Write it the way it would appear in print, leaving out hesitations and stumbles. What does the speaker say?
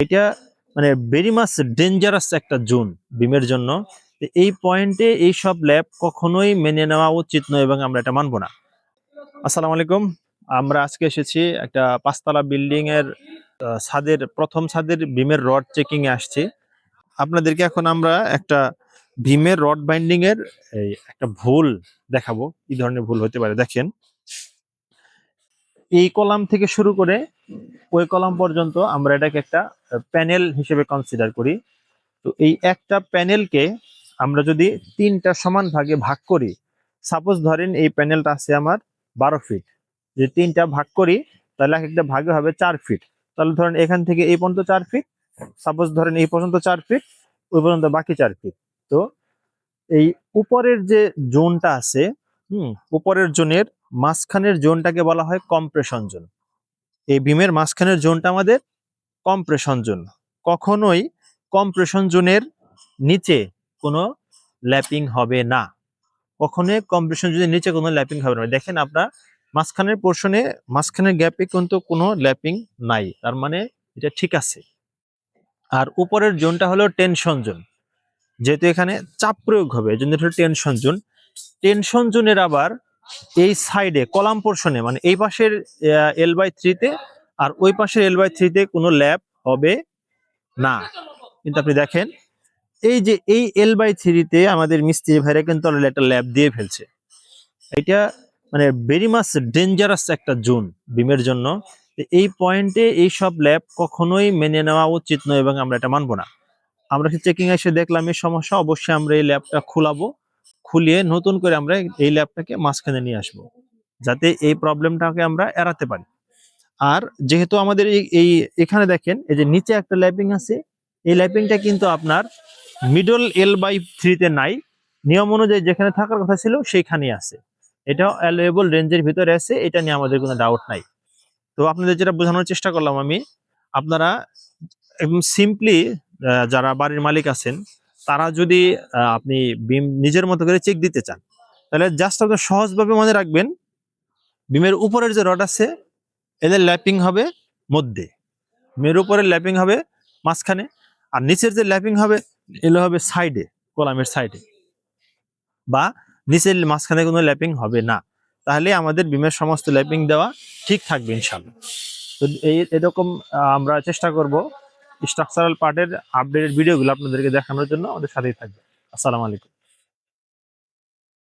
এটা মানে very much dangerous একটা জোন বিমের জন্য। এই পয়েন্টে এই সব ল্যাব কখনোই মেনে নেওয়া উচিত নয় এবং আমরা এটা মানবো না। আসসালামু আলাইকুম। আমরা আজকে এসেছি একটা ৫ তলা বিল্ডিং এর প্রথম ছাদের বিমের রড চেকিং এ আসছি। আপনাদেরকে এখন আমরা একটা বিমের রড বাইন্ডিং এর একটা ভুল দেখাবো, কি ধরনের ভুল হতে পারে। দেখেন, এই কলাম থেকে শুরু করে ওই কলাম পর্যন্ত আমরা এটাকে একটা প্যানেল হিসেবে কনসিডার করি। তো এই একটা প্যানেলকে আমরা যদি ৩টা সমান ভাগে ভাগ করি, সাপোজ ধরেন এই প্যানেলটা আছে আমার ১২ ফিট, যে ৩টা ভাগ করি তাহলে এক একটা ভাগে হবে ৪ ফিট। তাহলে ধরেন এখান থেকে এই পর্যন্ত ৪ ফিট, সাপোজ ধরেন এই পর্যন্ত ৪ ফিট, ওই পর্যন্ত বাকি ৪ ফিট। তো এই উপরের যে জোনটা আছে, উপরের জোনের মাঝখানের জোনটাকে বলা হয় কম্প্রেশন জোন। এই বিমের মাঝখানের জোনটা আমাদের কম্প্রেশন জোন। কখনোই কম্প্রেশন জোনের নিচে কোনো ল্যাপিং হবে না। কখনোই কম্প্রেশন জোনের নিচে কোনো ল্যাপিং হবে না। দেখেন আপনার মাঝখানের পোর্শনে, মাঝখানের গ্যাপে কিন্তু কোনো ল্যাপিং নাই, তার মানে এটা ঠিক আছে। আর উপরের জোনটা হলো টেনশন জোন, যেহেতু এখানে চাপ প্রয়োগ হবে এই জন্য এটা টেনশন জোন। টেনশন জোনের আবার এই সাইডে কলাম পোর্শনে, মানে এই পাশের L/3-তে আর ওই পাশের L/3-তে কোনো ল্যাপ হবে না। কিন্তু আপনি দেখেন এই যে এই L/3-তে আমাদের মিস্ত্রি ভাইরা কিন্তু অলরেডি একটা ল্যাপ দিয়ে ফেলছে। এটা মানে ভেরি মাচ ডেঞ্জারাস একটা জোন বিমের জন্য। এই পয়েন্টে এই সব ল্যাব কখনোই মেনে নেওয়া উচিত নয় এবং আমরা এটা মানবো না। আমরা চেকিং এসে দেখলাম এই সমস্যা, অবশ্যই আমরা এই ল্যাবটা খুলাবো, খুলিয়ে নতুন করে আমরা এই ল্যাবটাকে মাঝখানে নিয়ে আসবো, যাতে এই প্রবলেমটাকে আমরা এড়াতে পারি। আর যেহেতু আমাদের এই এখানে দেখেন এই যে নিচে একটা ল্যাপিং আছে, এই ল্যাপিংটা কিন্তু আপনার মিডল L/3-তে নাই, নিয়ম অনুযায়ী যেখানে থাকার কথা ছিল সেইখানেই আছে। এটাও অ্যালোয়েবল রেঞ্জের ভিতরে আছে, এটা নিয়ে আমাদের কোনো ডাউট নাই। তো আপনাদের যেটা বোঝানোর চেষ্টা করলাম আমি, আপনারা একদম সিম্পলি যারা বাড়ির মালিক আছেন তারা যদি আপনি বিম নিজের মতো করে চেক দিতে চান, তাহলে জাস্ট আপনি সহজভাবে মনে রাখবেন, বিমের উপরের যে রড আছে এদের ল্যাপিং হবে মধ্যে, বিমের উপরের ল্যাপিং হবে মাঝখানে, আর নিচের যে ল্যাপিং হবে এগুলো হবে সাইডে, কলামের সাইডে, বা নিচের মাঝখানে কোনো ল্যাপিং হবে না। তাহলে আমাদের বিমের সমস্ত ল্যাপিং দেওয়া ঠিক থাকবে ইনশাআল্লাহ। তো এরকম আমরা চেষ্টা করব স্ট্রাকচারাল পার্টের আপডেটেড ভিডিওগুলো আপনাদেরকে দেখানোর জন্য। আমাদের সাথেই থাকবে। আসসালামু আলাইকুম।